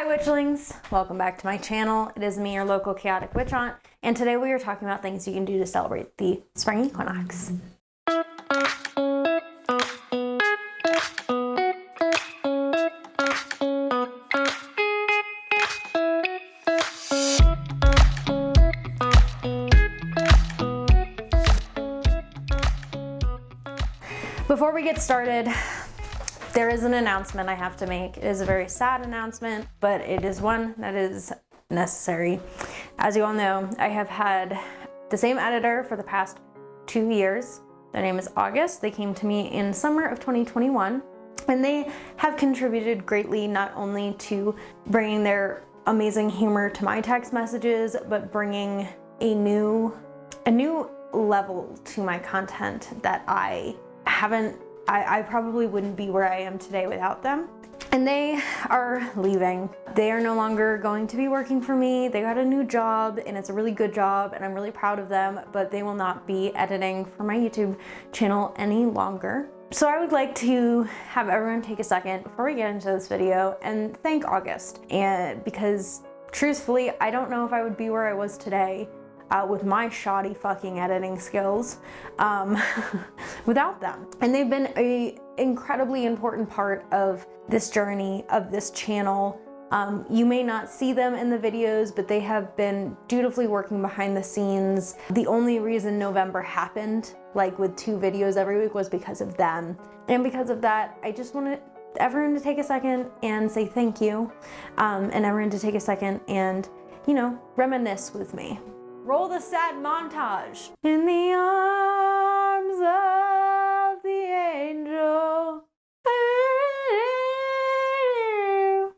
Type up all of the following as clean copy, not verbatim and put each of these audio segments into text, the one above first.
Witchlings, welcome back to my channel. It is me, your local chaotic witch aunt, and today we are talking about things you can do to celebrate the spring equinox. Before we get started, there is an announcement I have to make. It is a very sad announcement, but it is one that is necessary. As you all know, I have had the same editor for the past 2 years. Their name is August. They came to me in summer of 2021, and they have contributed greatly not only to bringing their amazing humor to my text messages, but bringing a new level to my content that I probably wouldn't be where I am today without them. And they are leaving. They are no longer going to be working for me. They got a new job, and it's a really good job, and I'm really proud of them, but they will not be editing for my YouTube channel any longer. So I would like to have everyone take a second before we get into this video and thank August. And because truthfully, I don't know if I would be where I was today with my shoddy fucking editing skills without them. And they've been an incredibly important part of this journey, of this channel. You may not see them in the videos, but they have been dutifully working behind the scenes. The only reason November happened, like with 2 videos every week, was because of them. And because of that, I just wanted everyone to take a second and say thank you, and everyone to take a second and, you know, reminisce with me. Roll the sad montage. In the arms of the angel.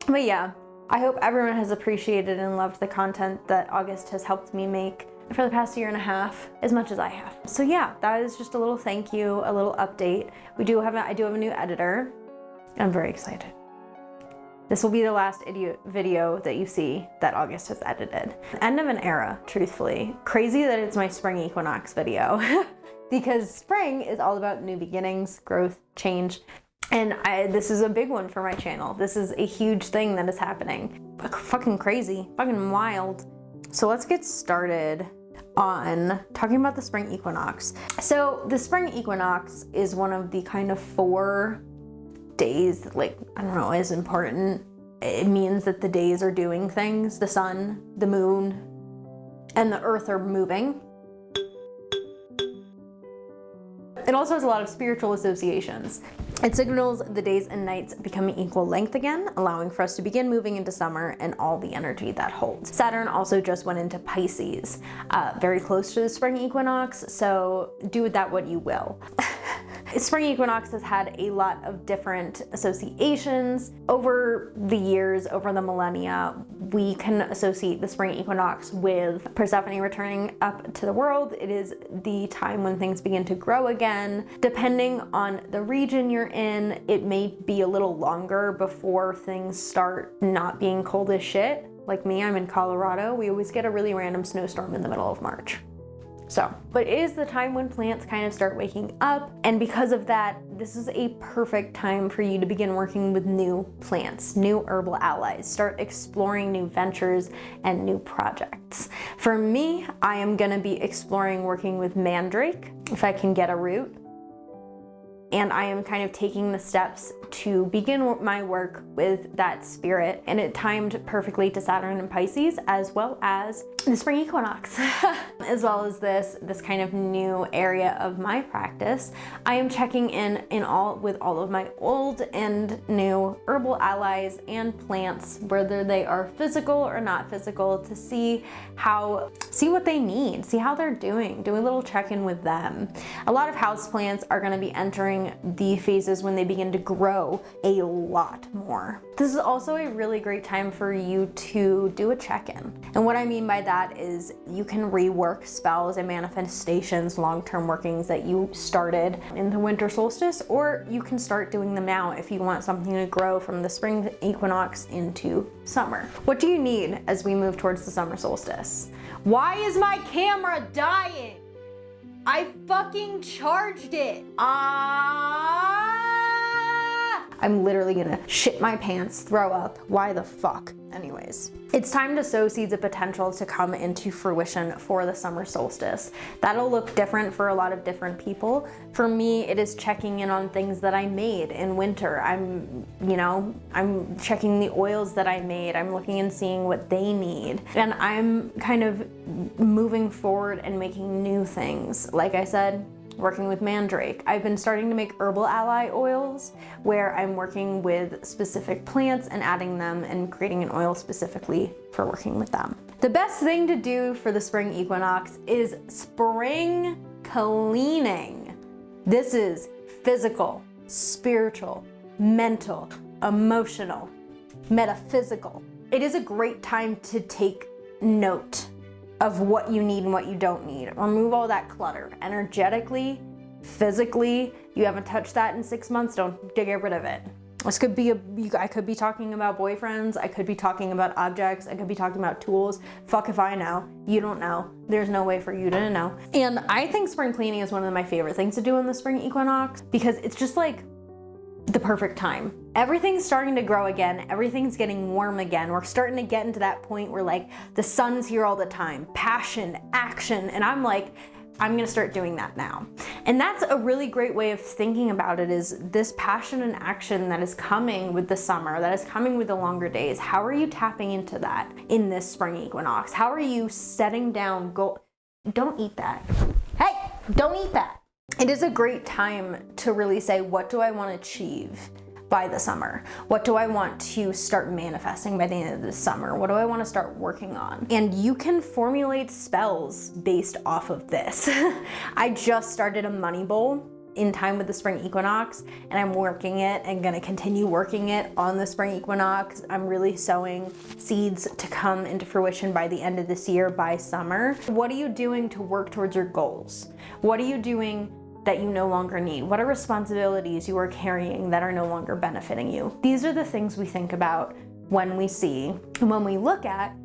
But yeah, I hope everyone has appreciated and loved the content that August has helped me make for the past 1.5 years as much as I have. So yeah, that is just a little thank you, a little update. I do have a new editor. I'm very excited. This will be the last video that you see that August has edited. End of an era, truthfully. Crazy that it's my spring equinox video because spring is all about new beginnings, growth, change. And this is a big one for my channel. This is a huge thing that is happening. Fucking crazy, fucking wild. So let's get started on talking about the spring equinox. So the spring equinox is one of the kind of 4 days, like, I don't know, is important. It means that the days are doing things. The sun, the moon, and the earth are moving. It also has a lot of spiritual associations. It signals the days and nights becoming equal length again, allowing for us to begin moving into summer and all the energy that holds. Saturn also just went into Pisces, very close to the spring equinox, so do with that what you will. Spring equinox has had a lot of different associations. Over the years, over the millennia, we can associate the spring equinox with Persephone returning up to the world. It is the time when things begin to grow again. Depending on the region you're in, it may be a little longer before things start not being cold as shit. Like me, I'm in Colorado. We always get a really random snowstorm in the middle of March. But it is the time when plants kind of start waking up, and because of that, this is a perfect time for you to begin working with new plants, new herbal allies, start exploring new ventures and new projects. For me, I am gonna be exploring working with mandrake, if I can get a root. And I am kind of taking the steps to begin my work with that spirit, and it timed perfectly to Saturn and Pisces, as well as the spring equinox, as well as this kind of new area of my practice. I am checking in with all of my old and new herbal allies and plants, whether they are physical or not physical, to see what they need, see how they're doing, do a little check-in with them. A lot of houseplants are going to be entering the phases when they begin to grow a lot more. This is also a really great time for you to do a check-in. And what I mean by that is you can rework spells and manifestations, long-term workings that you started in the winter solstice, or you can start doing them now if you want something to grow from the spring equinox into summer. What do you need as we move towards the summer solstice? Why is my camera dying? I fucking charged it. I'm literally gonna shit my pants, throw up. Why the fuck? Anyways, it's time to sow seeds of potential to come into fruition for the summer solstice. That'll look different for a lot of different people. For me, it is checking in on things that I made in winter. I'm checking the oils that I made. I'm looking and seeing what they need. And I'm kind of moving forward and making new things. Like I said, working with mandrake. I've been starting to make herbal ally oils where I'm working with specific plants and adding them and creating an oil specifically for working with them. The best thing to do for the spring equinox is spring cleaning. This is physical, spiritual, mental, emotional, metaphysical. It is a great time to take note of what you need and what you don't need. Remove all that clutter. Energetically, physically, you haven't touched that in 6 months, don't get rid of it. This could be I could be talking about boyfriends, I could be talking about objects, I could be talking about tools. Fuck if I know. You don't know. There's no way for you to know. And I think spring cleaning is one of my favorite things to do in the spring equinox because it's just like the perfect time. Everything's starting to grow again. Everything's getting warm again. We're starting to get into that point where like the sun's here all the time. Passion, action. And I'm like, I'm gonna start doing that now. And that's a really great way of thinking about it, is this passion and action that is coming with the summer, that is coming with the longer days. How are you tapping into that in this spring equinox? How are you setting down don't eat that. Hey, don't eat that. It is a great time to really say, what do I want to achieve by the summer? What do I want to start manifesting by the end of the summer? What do I want to start working on? And you can formulate spells based off of this. I just started a money bowl in time with the spring equinox, and I'm working it and gonna continue working it on the spring equinox. I'm really sowing seeds to come into fruition by the end of this year, by summer. What are you doing to work towards your goals? What are you doing that you no longer need? What are responsibilities you are carrying that are no longer benefiting you? These are the things we think about when we look at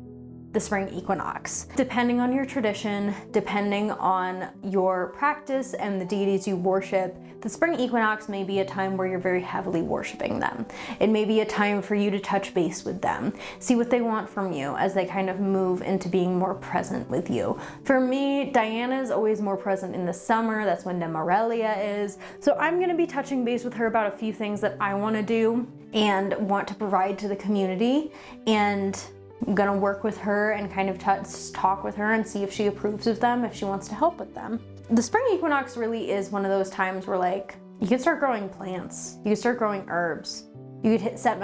the spring equinox. Depending on your tradition, depending on your practice and the deities you worship, the spring equinox may be a time where you're very heavily worshiping them. It may be a time for you to touch base with them, see what they want from you as they kind of move into being more present with you. For me, Diana is always more present in the summer. That's when Nemarelia is. So I'm gonna be touching base with her about a few things that I wanna do and want to provide to the community. And I'm gonna work with her and kind of talk with her and see if she approves of them, if she wants to help with them. The spring equinox really is one of those times where like, you can start growing plants, you can start growing herbs, you could set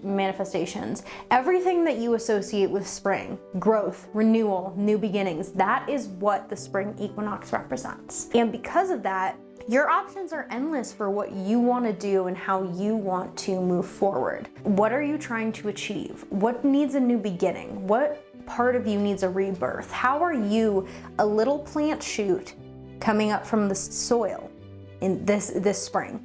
manifestations. Everything that you associate with spring, growth, renewal, new beginnings, that is what the spring equinox represents. And because of that, your options are endless for what you want to do and how you want to move forward. What are you trying to achieve? What needs a new beginning? What part of you needs a rebirth? How are you a little plant shoot coming up from the soil in this spring?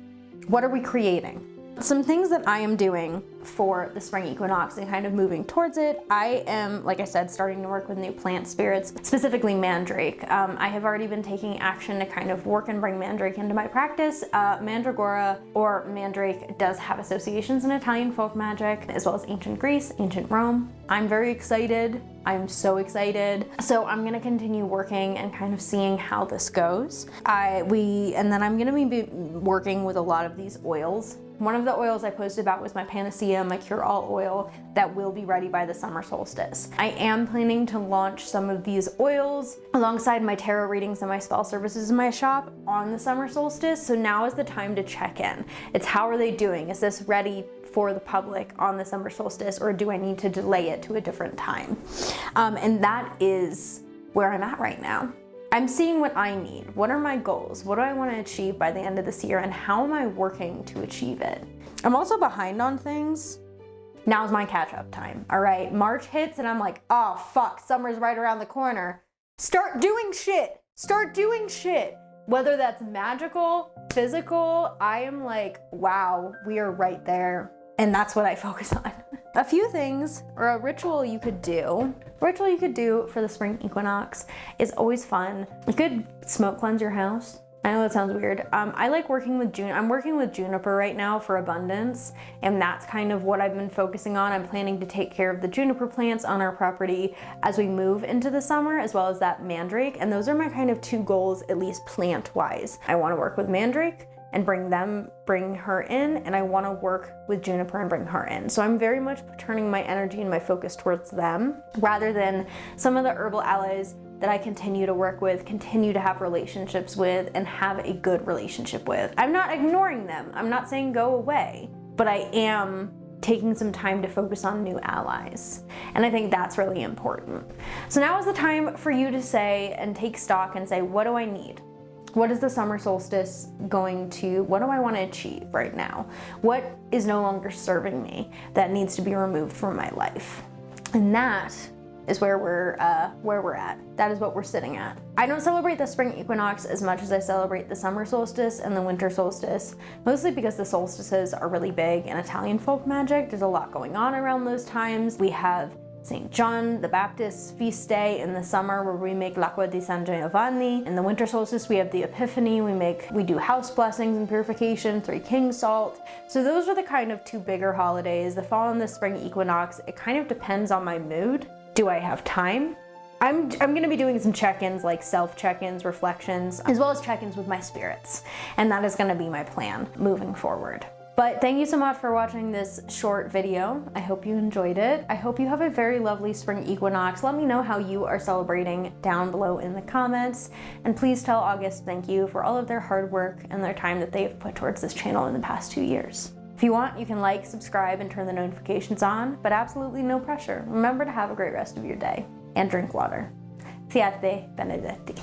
What are we creating? Some things that I am doing for the spring equinox and kind of moving towards it. I am, like I said, starting to work with new plant spirits, specifically mandrake. I have already been taking action to kind of work and bring mandrake into my practice. Mandragora or mandrake does have associations in Italian folk magic, as well as ancient Greece, ancient Rome. I'm very excited. I'm so excited. So I'm gonna continue working and kind of seeing how this goes. And then I'm gonna be working with a lot of these oils. One of the oils I posted about was my Panacea, my cure-all oil that will be ready by the summer solstice. I am planning to launch some of these oils alongside my tarot readings and my spell services in my shop on the summer solstice. So now is the time to check in. It's how are they doing? Is this ready for the public on the summer solstice, or do I need to delay it to a different time? And that is where I'm at right now. I'm seeing what I need. What are my goals? What do I want to achieve by the end of this year, and how am I working to achieve it? I'm also behind on things. Now's my catch-up time, all right? March hits and I'm like, oh fuck, summer's right around the corner. Start doing shit. Start doing shit. Whether that's magical, physical, I am like, wow, we are right there. And that's what I focus on. A few things, or a ritual you could do for the spring equinox is always fun. You could smoke cleanse your house. I know that sounds weird. I like working with I'm working with juniper right now for abundance, and that's kind of what I've been focusing on. I'm planning to take care of the juniper plants on our property as we move into the summer, as well as that mandrake, and those are my kind of two goals, at least plant-wise. I want to work with mandrake and bring her in, and I want to work with juniper and bring her in. So I'm very much turning my energy and my focus towards them, rather than some of the herbal allies that I continue to work with, continue to have relationships with, and have a good relationship with. I'm not ignoring them. I'm not saying go away, but I am taking some time to focus on new allies. And I think that's really important. So now is the time for you to say and take stock and say, what do I need? What is the summer solstice what do I want to achieve right now? What is no longer serving me that needs to be removed from my life? And that is where we're at. That is what we're sitting at. I don't celebrate the spring equinox as much as I celebrate the summer solstice and the winter solstice, mostly because the solstices are really big in Italian folk magic. There's a lot going on around those times. We have St. John the Baptist's feast day in the summer where we make l'acqua di San Giovanni. In the winter solstice, we have the Epiphany. We do house blessings and purification, 3 Kings salt. So those are the kind of 2 bigger holidays. The fall and the spring equinox, it kind of depends on my mood. Do I have time? I'm gonna be doing some check-ins, like self-check-ins, reflections, as well as check-ins with my spirits. And that is gonna be my plan moving forward. But thank you so much for watching this short video. I hope you enjoyed it. I hope you have a very lovely spring equinox. Let me know how you are celebrating down below in the comments. And please tell August thank you for all of their hard work and their time that they've put towards this channel in the past 2 years. If you want, you can like, subscribe, and turn the notifications on, but absolutely no pressure. Remember to have a great rest of your day and drink water. Siate benedetti.